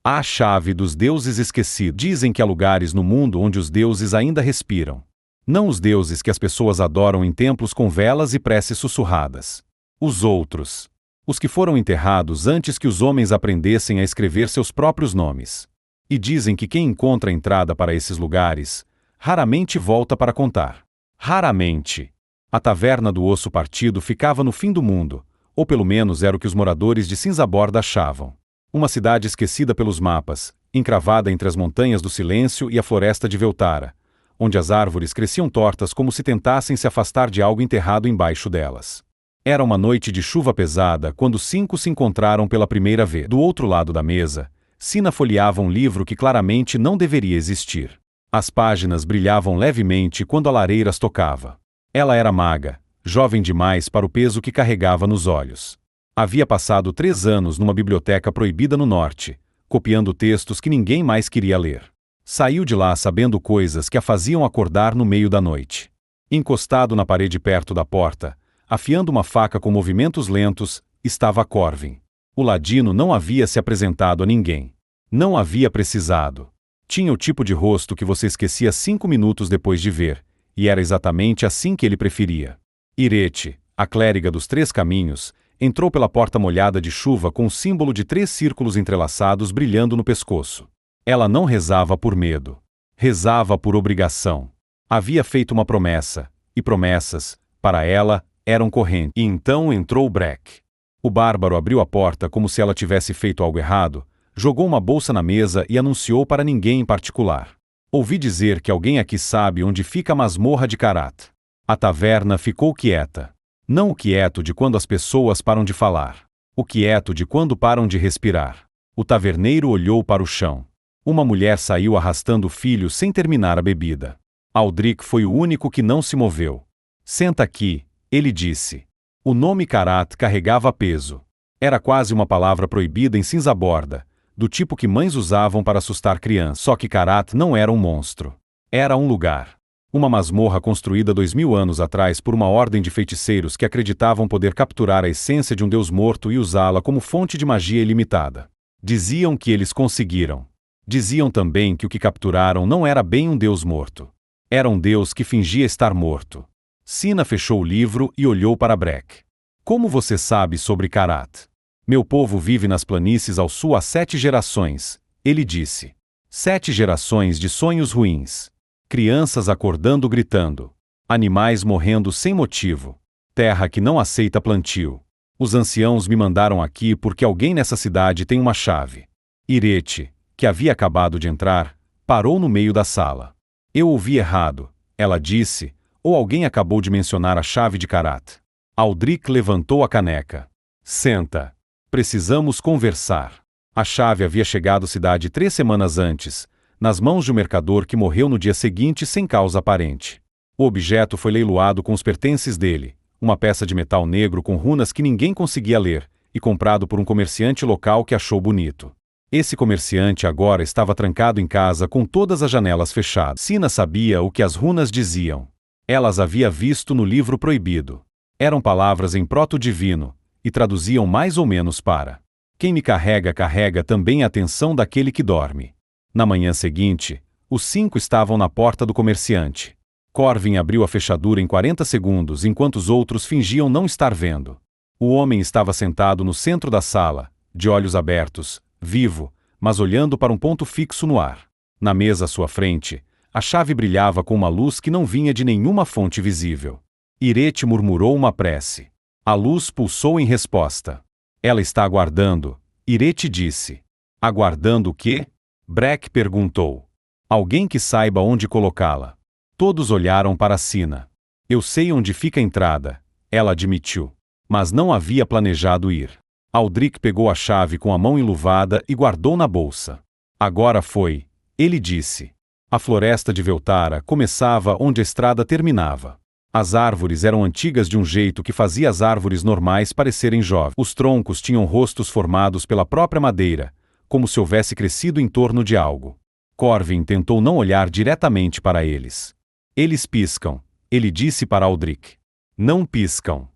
A chave dos deuses esquecidos. Dizem que há lugares no mundo onde os deuses ainda respiram. Não os deuses que as pessoas adoram em templos com velas e preces sussurradas. Os outros. Os que foram enterrados antes que os homens aprendessem a escrever seus próprios nomes. E dizem que quem encontra a entrada para esses lugares, raramente volta para contar. Raramente. A taverna do osso partido ficava no fim do mundo, ou pelo menos era o que os moradores de Cinzaborda achavam. Uma cidade esquecida pelos mapas, encravada entre as montanhas do silêncio e a floresta de Veltara, onde as árvores cresciam tortas como se tentassem se afastar de algo enterrado embaixo delas. Era uma noite de chuva pesada quando 5 se encontraram pela primeira vez. Do outro lado da mesa, Sina folheava um livro que claramente não deveria existir. As páginas brilhavam levemente quando a lareira as tocava. Ela era maga, jovem demais para o peso que carregava nos olhos. Havia passado 3 anos numa biblioteca proibida no norte, copiando textos que ninguém mais queria ler. Saiu de lá sabendo coisas que a faziam acordar no meio da noite. Encostado na parede perto da porta, afiando uma faca com movimentos lentos, estava Corvin. O ladino não havia se apresentado a ninguém. Não havia precisado. Tinha o tipo de rosto que você esquecia 5 minutos depois de ver, e era exatamente assim que ele preferia. Irete, a clériga dos 3 caminhos, entrou pela porta molhada de chuva com o símbolo de 3 círculos entrelaçados brilhando no pescoço. Ela não rezava por medo. Rezava por obrigação. Havia feito uma promessa, e promessas, para ela, eram correntes. E então entrou Breck. O bárbaro abriu a porta como se ela tivesse feito algo errado, jogou uma bolsa na mesa e anunciou para ninguém em particular. Ouvi dizer que alguém aqui sabe onde fica a masmorra de Karat. A taverna ficou quieta. Não o quieto de quando as pessoas param de falar. O quieto de quando param de respirar. O taverneiro olhou para o chão. Uma mulher saiu arrastando o filho sem terminar a bebida. Aldrich foi o único que não se moveu. Senta aqui, ele disse. O nome Karat carregava peso. Era quase uma palavra proibida em Cinzaborda, do tipo que mães usavam para assustar crianças. Só que Karat não era um monstro. Era um lugar. Uma masmorra construída 2000 anos atrás por uma ordem de feiticeiros que acreditavam poder capturar a essência de um deus morto e usá-la como fonte de magia ilimitada. Diziam que eles conseguiram. Diziam também que o que capturaram não era bem um deus morto. Era um deus que fingia estar morto. Sina fechou o livro e olhou para Breck. Como você sabe sobre Karat? Meu povo vive nas planícies ao sul há 7 gerações, ele disse. 7 gerações de sonhos ruins. Crianças acordando gritando. Animais morrendo sem motivo. Terra que não aceita plantio. Os anciãos me mandaram aqui porque alguém nessa cidade tem uma chave. Irete, que havia acabado de entrar, parou no meio da sala. Eu ouvi errado, ela disse, ou alguém acabou de mencionar a chave de Karat. Aldrich levantou a caneca. Senta. Precisamos conversar. A chave havia chegado à cidade 3 semanas antes, nas mãos de um mercador que morreu no dia seguinte sem causa aparente. O objeto foi leiloado com os pertences dele, uma peça de metal negro com runas que ninguém conseguia ler, e comprado por um comerciante local que achou bonito. Esse comerciante agora estava trancado em casa com todas as janelas fechadas. Sina sabia o que as runas diziam. Elas havia visto no livro proibido. Eram palavras em proto-divino, e traduziam mais ou menos para: quem me carrega, carrega também a atenção daquele que dorme. Na manhã seguinte, os 5 estavam na porta do comerciante. Corvin abriu a fechadura em 40 segundos enquanto os outros fingiam não estar vendo. O homem estava sentado no centro da sala, de olhos abertos, vivo, mas olhando para um ponto fixo no ar. Na mesa à sua frente, a chave brilhava com uma luz que não vinha de nenhuma fonte visível. Irete murmurou uma prece. A luz pulsou em resposta. Ela está aguardando, Irete disse. Aguardando o quê? Breck perguntou. Alguém que saiba onde colocá-la. Todos olharam para Sina. Eu sei onde fica a entrada, ela admitiu. Mas não havia planejado ir. Aldrich pegou a chave com a mão enluvada e guardou na bolsa. Agora foi, ele disse. A floresta de Veltara começava onde a estrada terminava. As árvores eram antigas de um jeito que fazia as árvores normais parecerem jovens. Os troncos tinham rostos formados pela própria madeira, como se houvesse crescido em torno de algo. Corvin tentou não olhar diretamente para eles. Eles piscam, ele disse para Aldrich. Não piscam.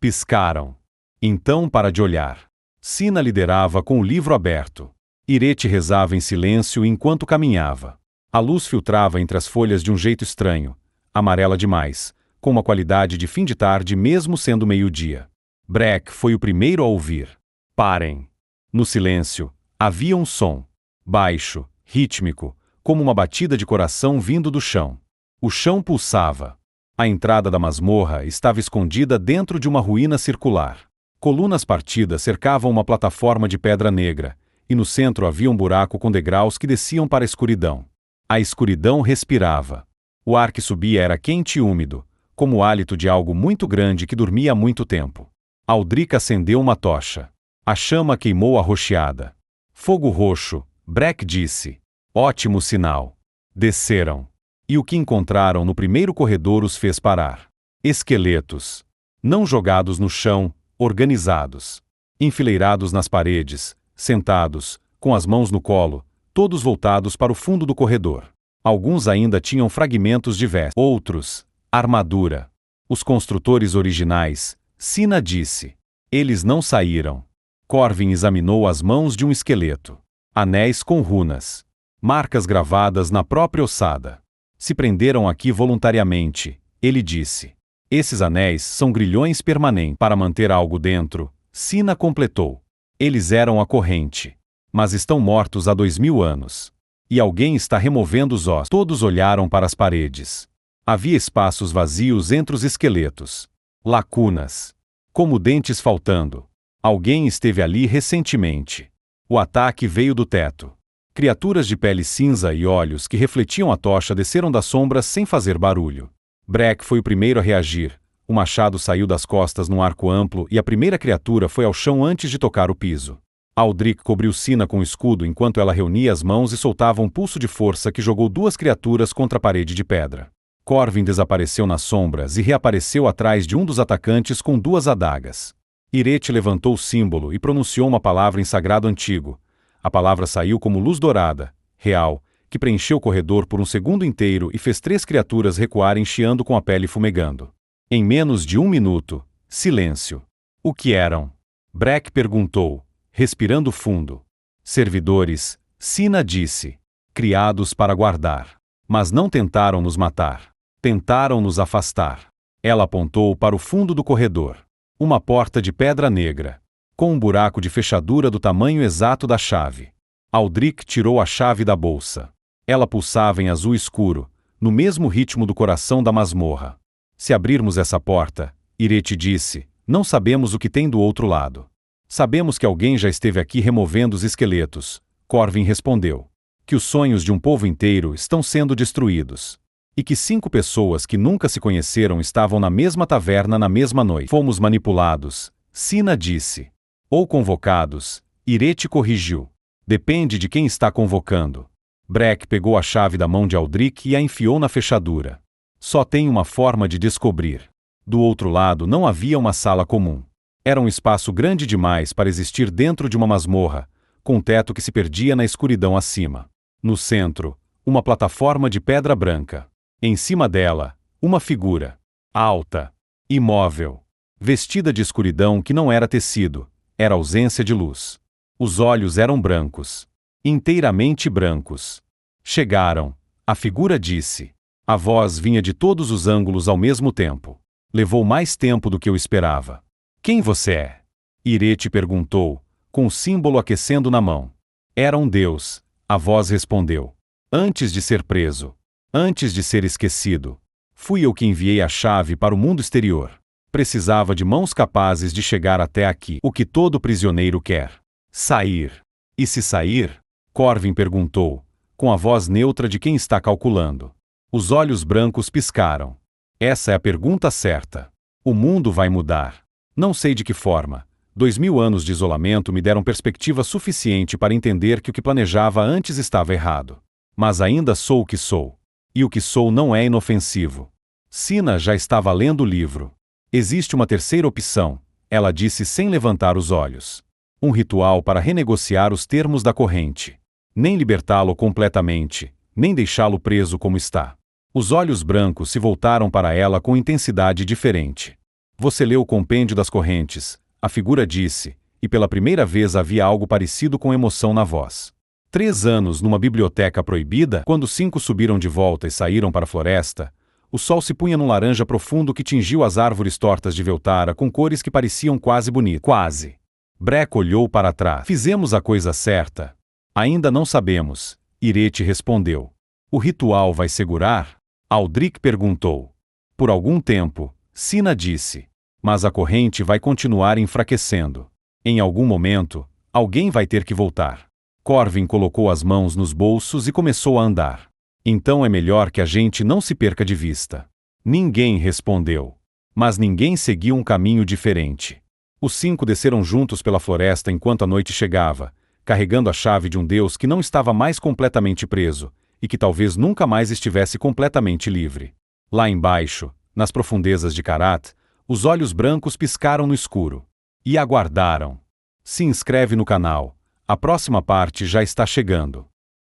Piscaram. Então para de olhar. Sina liderava com o livro aberto. Irete rezava em silêncio enquanto caminhava. A luz filtrava entre as folhas de um jeito estranho, amarela demais, com uma qualidade de fim de tarde mesmo sendo meio-dia. Breck foi o primeiro a ouvir. Parem! No silêncio, havia um som. Baixo, rítmico, como uma batida de coração vindo do chão. O chão pulsava. A entrada da masmorra estava escondida dentro de uma ruína circular. Colunas partidas cercavam uma plataforma de pedra negra, e no centro havia um buraco com degraus que desciam para a escuridão. A escuridão respirava. O ar que subia era quente e úmido, como o hálito de algo muito grande que dormia há muito tempo. Aldrich acendeu uma tocha. A chama queimou arroxeada. Fogo roxo, Breck disse. Ótimo sinal. Desceram. E o que encontraram no primeiro corredor os fez parar. Esqueletos. Não jogados no chão, organizados. Enfileirados nas paredes, sentados, com as mãos no colo, todos voltados para o fundo do corredor. Alguns ainda tinham fragmentos de vestes. Outros, armadura. Os construtores originais, Sina disse. Eles não saíram. Corvin examinou as mãos de um esqueleto. Anéis com runas. Marcas gravadas na própria ossada. Se prenderam aqui voluntariamente, ele disse. Esses anéis são grilhões permanentes. Para manter algo dentro, Sina completou. Eles eram a corrente. Mas estão mortos há 2000 anos. E alguém está removendo os ossos. Todos olharam para as paredes. Havia espaços vazios entre os esqueletos. Lacunas. Como dentes faltando. Alguém esteve ali recentemente. O ataque veio do teto. Criaturas de pele cinza e olhos que refletiam a tocha desceram das sombras sem fazer barulho. Breck foi o primeiro a reagir. O machado saiu das costas num arco amplo e a primeira criatura foi ao chão antes de tocar o piso. Aldrich cobriu Sina com o escudo enquanto ela reunia as mãos e soltava um pulso de força que jogou duas criaturas contra a parede de pedra. Corvin desapareceu nas sombras e reapareceu atrás de um dos atacantes com duas adagas. Irete levantou o símbolo e pronunciou uma palavra em sagrado antigo. A palavra saiu como luz dourada, real, que preencheu o corredor por um segundo inteiro e fez 3 criaturas recuarem chiando com a pele fumegando. Em menos de 1 minuto, silêncio. O que eram? Breck perguntou, respirando fundo. Servidores, Sina disse. Criados para guardar. Mas não tentaram nos matar. Tentaram nos afastar. Ela apontou para o fundo do corredor. Uma porta de pedra negra, com um buraco de fechadura do tamanho exato da chave. Aldrich tirou a chave da bolsa. Ela pulsava em azul escuro, no mesmo ritmo do coração da masmorra. Se abrirmos essa porta, Irete disse, não sabemos o que tem do outro lado. Sabemos que alguém já esteve aqui removendo os esqueletos. Corvin respondeu. Que os sonhos de um povo inteiro estão sendo destruídos. E que 5 pessoas que nunca se conheceram estavam na mesma taverna na mesma noite. Fomos manipulados, Sina disse. Ou convocados, Irete corrigiu. Depende de quem está convocando. Breck pegou a chave da mão de Aldrich e a enfiou na fechadura. Só tem uma forma de descobrir. Do outro lado não havia uma sala comum. Era um espaço grande demais para existir dentro de uma masmorra, com um teto que se perdia na escuridão acima. No centro, uma plataforma de pedra branca. Em cima dela, uma figura. Alta. Imóvel. Vestida de escuridão que não era tecido, era ausência de luz. Os olhos eram brancos. Inteiramente brancos. Chegaram. A figura disse. A voz vinha de todos os ângulos ao mesmo tempo. Levou mais tempo do que eu esperava. Quem você é? Irete perguntou, com o símbolo aquecendo na mão. Era um deus, a voz respondeu. Antes de ser preso. Antes de ser esquecido. Fui eu que enviei a chave para o mundo exterior. Precisava de mãos capazes de chegar até aqui. O que todo prisioneiro quer. Sair. E se sair? Corvin perguntou, com a voz neutra de quem está calculando. Os olhos brancos piscaram. Essa é a pergunta certa. O mundo vai mudar. Não sei de que forma. 2000 anos de isolamento me deram perspectiva suficiente para entender que o que planejava antes estava errado. Mas ainda sou o que sou. E o que sou não é inofensivo. Sina já estava lendo o livro. Existe uma terceira opção, ela disse sem levantar os olhos. Um ritual para renegociar os termos da corrente. Nem libertá-lo completamente, nem deixá-lo preso como está. Os olhos brancos se voltaram para ela com intensidade diferente. Você leu o compêndio das correntes, a figura disse, e pela primeira vez havia algo parecido com emoção na voz. 3 anos numa biblioteca proibida, quando os 5 subiram de volta e saíram para a floresta, o sol se punha num laranja profundo que tingiu as árvores tortas de Veltara com cores que pareciam quase bonitas. Quase. Breck olhou para trás. Fizemos a coisa certa. Ainda não sabemos, Irete respondeu. O ritual vai segurar? Aldrich perguntou. Por algum tempo, Sina disse. Mas a corrente vai continuar enfraquecendo. Em algum momento, alguém vai ter que voltar. Corvin colocou as mãos nos bolsos e começou a andar. Então é melhor que a gente não se perca de vista. Ninguém respondeu. Mas ninguém seguiu um caminho diferente. Os 5 desceram juntos pela floresta enquanto a noite chegava, carregando a chave de um deus que não estava mais completamente preso, e que talvez nunca mais estivesse completamente livre. Lá embaixo, nas profundezas de Karat, os olhos brancos piscaram no escuro. E aguardaram. Se inscreve no canal. A próxima parte já está chegando.